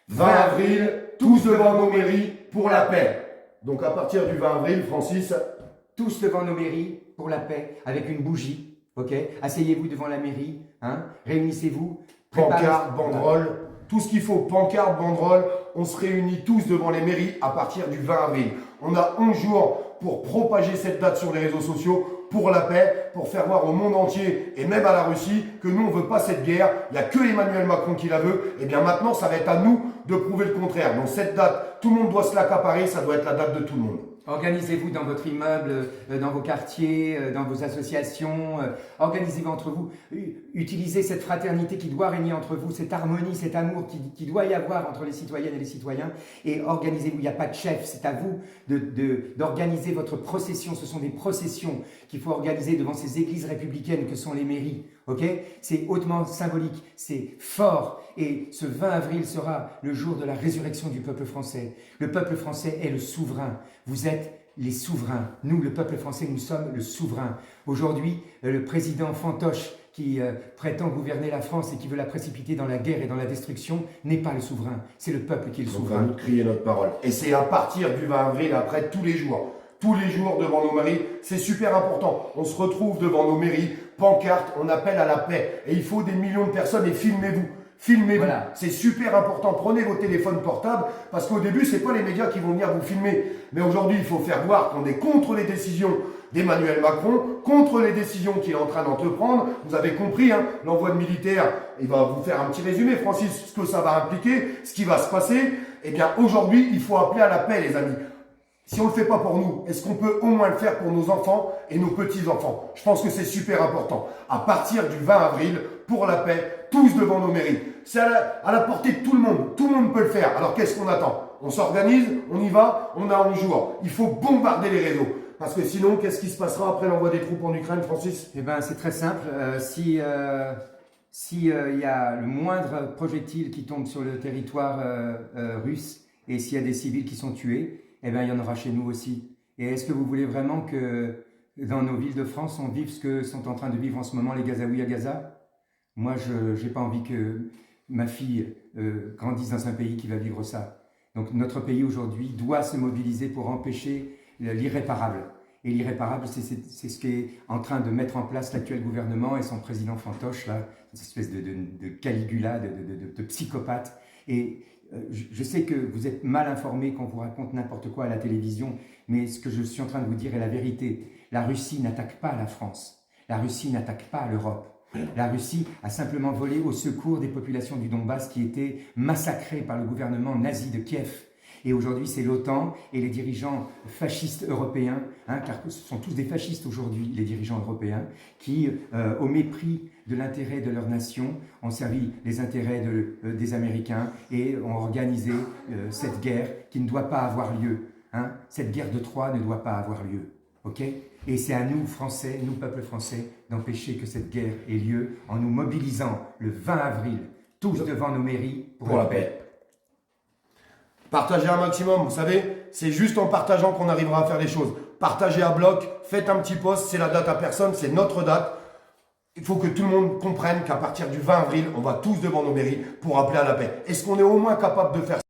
20 avril, tous devant nos mairies pour la paix. Donc à partir du 20 avril, Francis, Tous devant nos mairies pour la paix, avec une bougie, ok? Asseyez-vous devant la mairie, hein? Réunissez-vous. pancarte, banderole, tout ce qu'il faut, pancarte, banderole, on se réunit tous devant les mairies à partir du 20 avril. On a 11 jours pour propager cette date sur les réseaux sociaux, pour la paix, pour faire voir au monde entier et même à la Russie que nous on ne veut pas cette guerre, il n'y a que Emmanuel Macron qui la veut, et bien maintenant ça va être à nous de prouver le contraire. Donc cette date, tout le monde doit se l'accaparer, ça doit être la date de tout le monde. Organisez-vous dans votre immeuble, dans vos quartiers, dans vos associations, organisez-vous entre vous, utilisez cette fraternité qui doit régner entre vous, cette harmonie, cet amour qui doit y avoir entre les citoyennes et les citoyens, et organisez-vous, il n'y a pas de chef, c'est à vous d'organiser votre procession, ce sont des processions qu'il faut organiser devant ces églises républicaines que sont les mairies, ok? C'est hautement symbolique, c'est fort, et ce 20 avril sera le jour de la résurrection du peuple français. Le peuple français est le souverain. Vous êtes les souverains. Nous, le peuple français, nous sommes le souverain. Aujourd'hui, le président fantoche qui prétend gouverner la France et qui veut la précipiter dans la guerre et dans la destruction n'est pas le souverain. C'est le peuple qui est le souverain. Donc, on va crier notre parole. Et c'est à partir du 20 avril, après tous les jours. Tous les jours devant nos mairies, c'est super important. On se retrouve devant nos mairies, pancarte, on appelle à la paix. Et il faut des millions de personnes et filmez-vous. Filmez-vous, voilà. C'est super important. Prenez vos téléphones portables parce qu'au début, c'est pas les médias qui vont venir vous filmer. Mais aujourd'hui, il faut faire voir qu'on est contre les décisions d'Emmanuel Macron, contre les décisions qu'il est en train d'entreprendre. Vous avez compris, hein, l'envoi de militaires, il va vous faire un petit résumé, Francis, ce que ça va impliquer, ce qui va se passer. Eh bien, aujourd'hui, il faut appeler à la paix, les amis. Si on ne le fait pas pour nous, est-ce qu'on peut au moins le faire pour nos enfants et nos petits-enfants? Je pense que c'est super important. À partir du 20 avril, pour la paix, tous devant nos mairies. C'est à la portée de tout le monde. Tout le monde peut le faire. Alors qu'est-ce qu'on attend? On s'organise, on y va, on a 11 jours. Il faut bombarder les réseaux. Parce que sinon, qu'est-ce qui se passera après l'envoi des troupes en Ukraine, Francis? Eh bien, c'est très simple. Si y a le moindre projectile qui tombe sur le territoire russe et s'il y a des civils qui sont tués, eh bien, il y en aura chez nous aussi. Et est-ce que vous voulez vraiment que dans nos villes de France, on vive ce que sont en train de vivre en ce moment les Gazaouis à Gaza? Moi, je n'ai pas envie que ma fille grandisse dans un pays qui va vivre ça. Donc notre pays aujourd'hui doit se mobiliser pour empêcher l'irréparable. Et l'irréparable, c'est ce qu'est en train de mettre en place l'actuel gouvernement et son président fantoche, là, une espèce de Caligula, de psychopathe. Et je sais que vous êtes mal informés quand on vous raconte n'importe quoi à la télévision, mais ce que je suis en train de vous dire est la vérité. La Russie n'attaque pas la France. La Russie n'attaque pas l'Europe. La Russie a simplement volé au secours des populations du Donbass qui étaient massacrées par le gouvernement nazi de Kiev. Et aujourd'hui, c'est l'OTAN et les dirigeants fascistes européens, hein, car ce sont tous des fascistes aujourd'hui, les dirigeants européens, qui, au mépris de l'intérêt de leur nation, ont servi les intérêts des Américains et ont organisé cette guerre qui ne doit pas avoir lieu. Hein. Cette guerre de Troie ne doit pas avoir lieu. Okay, et c'est à nous, Français, nous, peuple français, d'empêcher que cette guerre ait lieu en nous mobilisant le 20 avril, tous devant nos mairies pour la paix. Partagez un maximum, vous savez, c'est juste en partageant qu'on arrivera à faire les choses. Partagez à bloc, faites un petit post, c'est la date à personne, c'est notre date. Il faut que tout le monde comprenne qu'à partir du 20 avril, on va tous devant nos mairies pour appeler à la paix. Est-ce qu'on est au moins capable de faire ça?